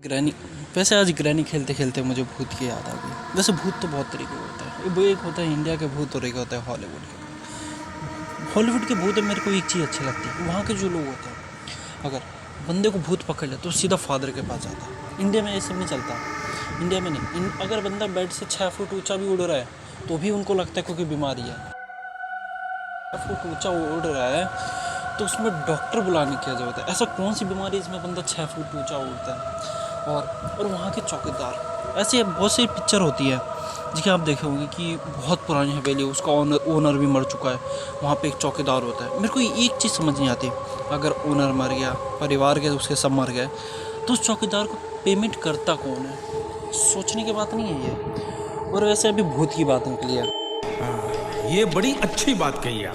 Granny. वैसे आज granny खेलते खेलते मुझे भूत की याद आ गई। वैसे भूत तो बहुत तरीके के होता है। वो एक होता है इंडिया के भूत और एक होता है हॉलीवुड के। हॉलीवुड के भूत मेरे को एक चीज़ अच्छी लगती है, वहाँ के जो लोग होते हैं, अगर बंदे को भूत पकड़ ले तो सीधा फादर के पास जाता है। इंडिया में ये सब नहीं चलता। इंडिया में नहीं, अगर बंदा बेड से 6 फुट ऊँचा भी उड़ रहा है तो भी उनको लगता है क्योंकि बीमारी है। 6 फुट ऊँचा उड़ रहा है तो उसमें डॉक्टर बुलाने की जरूरत है। ऐसा कौन सी बीमारी है जिसमें बंदा 6 फुट ऊँचा उड़ता है। और वहाँ के चौकीदार, ऐसे बहुत सी पिक्चर होती है जिसके आप देखे होंगे कि बहुत पुरानी हवेली, उसका ओनर भी मर चुका है, वहाँ पे एक चौकीदार होता है। मेरे को एक चीज़ समझ नहीं आती, अगर ओनर मर गया, परिवार के उसके सब मर गए, तो उस चौकीदार को पेमेंट करता कौन है? सोचने की बात नहीं है ये। और वैसे अभी भूत की बात निकली है, ये बड़ी अच्छी बात कही है।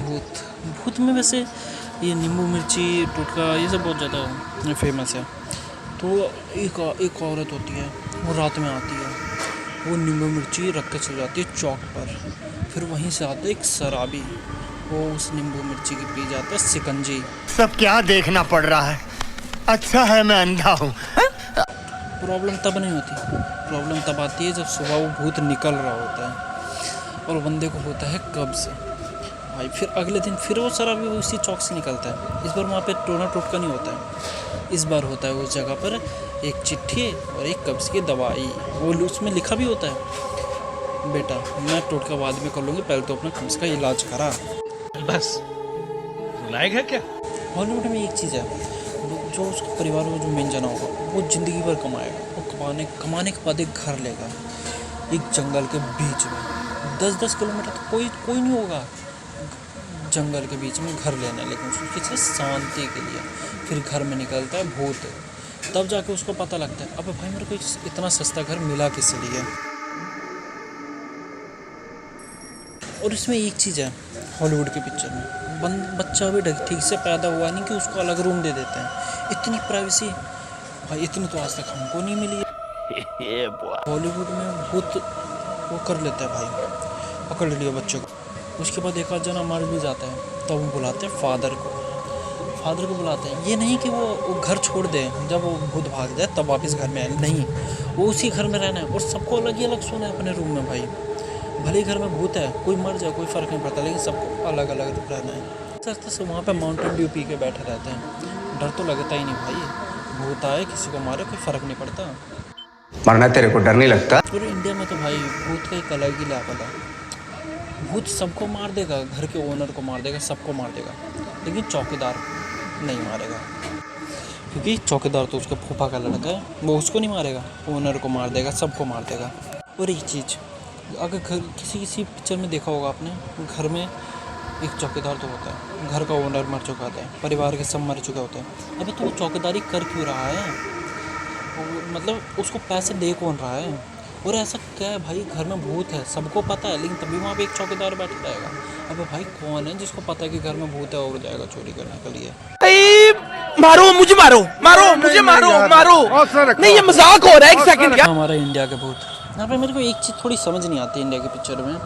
भूत में वैसे ये नींबू मिर्ची टोटका ये सब बहुत ज़्यादा फेमस है। तो एक औरत होती है, वो रात में आती है, वो नींबू मिर्ची रख के चल जाती है चौक पर। फिर वहीं से आता है एक शराबी, वो उस नींबू मिर्ची की पी जाता है शिकंजी। सब क्या देखना पड़ रहा है? अच्छा है मैं अंधा हूँ। प्रॉब्लम तब नहीं होती, प्रॉब्लम तब आती है जब सुबह वो भूत निकल रहा होता है और बंदे को होता है कब्ज़ भाई। फिर अगले दिन फिर वो शराबी उसी चौक से निकलता है। इस बार वहाँ पे टोना टोटका नहीं होता है, इस बार होता है उस जगह पर एक चिट्ठी और एक कब्ज़ की दवाई। वो उसमें लिखा भी होता है, बेटा मैं टोटका बाद में कर लूँगी, पहले तो अपना कब्ज़ का इलाज करा। बस लायक है क्या? हॉलीवुड में एक चीज़ है, जो उसके परिवार में जो मेन जना होगा वो ज़िंदगी भर कमाएगा। वो कमाने के बाद एक घर लेगा एक जंगल के बीच में। 10-10 किलोमीटर तो कोई नहीं होगा जंगल के बीच में घर लेना, लेकिन उसको किसी शांति के लिए। फिर घर में निकलता है भूत, तब जाके उसको पता लगता है अबे भाई मेरे को इतना सस्ता घर मिला किस लिए। और इसमें एक चीज़ है हॉलीवुड की पिक्चर में, बच्चा भी ठीक से पैदा हुआ नहीं कि उसको अलग रूम दे देते हैं। इतनी प्राइवेसी भाई, इतनी तो आज तक हमको नहीं मिली है। हॉलीवुड में भूत वो कर लेता है भाई, पकड़ लिया बच्चे को, उसके बाद एक आध जना मर भी जाता है, तब वो बुलाते हैं फादर को बुलाते हैं। ये नहीं कि वो घर छोड़ दे, जब वो भूत भाग जाए तब वापस घर में आए, नहीं, वो उसी घर में रहना है और सबको अलग ही अलग सोना है अपने रूम में भाई। भले ही घर में भूत है, कोई मर जाए कोई फ़र्क नहीं पड़ता, लेकिन सबको अलग अलग रहना है। सस्ते से वहाँ पे माउंटेन ड्यू पी के बैठे रहते हैं, डर तो लगता ही नहीं भाई, भूत आए किसी को मारे कोई फ़र्क नहीं पड़ता। मरना तेरे को डर नहीं लगता? और इंडिया में तो भाई भूत का एक अलग ही लेवल है। भूत सबको मार देगा, घर के ओनर को मार देगा, सबको मार देगा, लेकिन चौकीदार नहीं मारेगा, क्योंकि चौकीदार तो उसके फूफा का लड़का है, वो उसको नहीं मारेगा, ओनर को मार देगा, सबको मार देगा। और एक चीज़, अगर घर किसी पिक्चर में देखा होगा आपने, घर में एक चौकीदार तो होता है, घर का ओनर मर चुका होता है, परिवार के सब मर चुके होते हैं। अभी तो वो चौकीदारी कर क्यों रहा है? मतलब उसको पैसे दे कौन रहा है? और ऐसा क्या है भाई, घर में भूत है सबको पता है, लेकिन तभी वहाँ पे एक चौकीदार बैठा रहेगा। अबे भाई कौन है जिसको पता है कि घर में भूत है और जाएगा चोरी करने के लिए? मारो मुझे, मारो मुझे, मारो नहीं, ये मजाक हो रहा है। एक सेकंड क्या? हमारा इंडिया के भूत, यहाँ पे मेरे को एक चीज़ थोड़ी समझ नहीं आती इंडिया की पिक्चर में,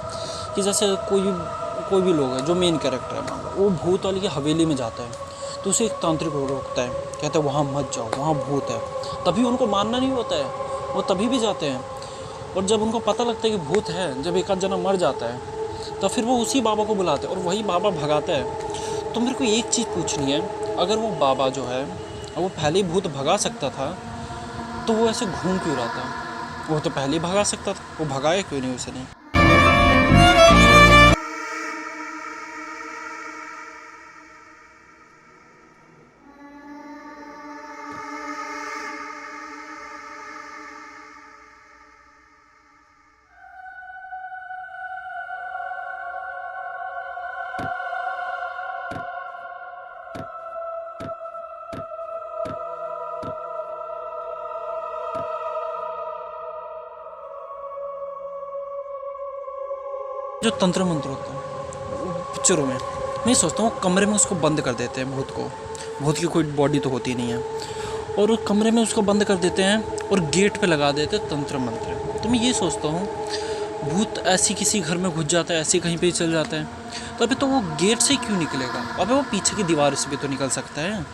कि जैसे कोई भी लोग है जो मेन कैरेक्टर है, वो भूत वाली की हवेली में जाता है तो उसे एक तांत्रिक रोकता है, कहता है वहाँ मत जाओ, वहाँ भूत है। तभी उनको मानना नहीं होता है, वो तभी भी जाते हैं। और जब उनको पता लगता है कि भूत है, जब एक आध जना मर जाता है, तो फिर वो उसी बाबा को बुलाते हैं और वही बाबा भगाता है। तो मेरे को एक चीज़ पूछनी है, अगर वो बाबा जो है वो पहले ही भूत भगा सकता था तो वो ऐसे घूम क्यों रहा था? वो तो पहले ही भगा सकता था, वो भगाया क्यों नहीं उसने? जो तंत्र मंत्र होता है पिक्चरों में, मैं सोचता हूँ कमरे में उसको बंद कर देते हैं भूत को, भूत की कोई बॉडी तो होती नहीं है, और उस कमरे में उसको बंद कर देते हैं और गेट पे लगा देते हैं तंत्र मंत्र। तो मैं ये सोचता हूँ भूत ऐसी किसी घर में घुस जाता है, ऐसे कहीं पे चल जाता है, तो अभी तो वो गेट से क्यों निकलेगा? अबे वो पीछे की दीवार से भी तो निकल सकता है।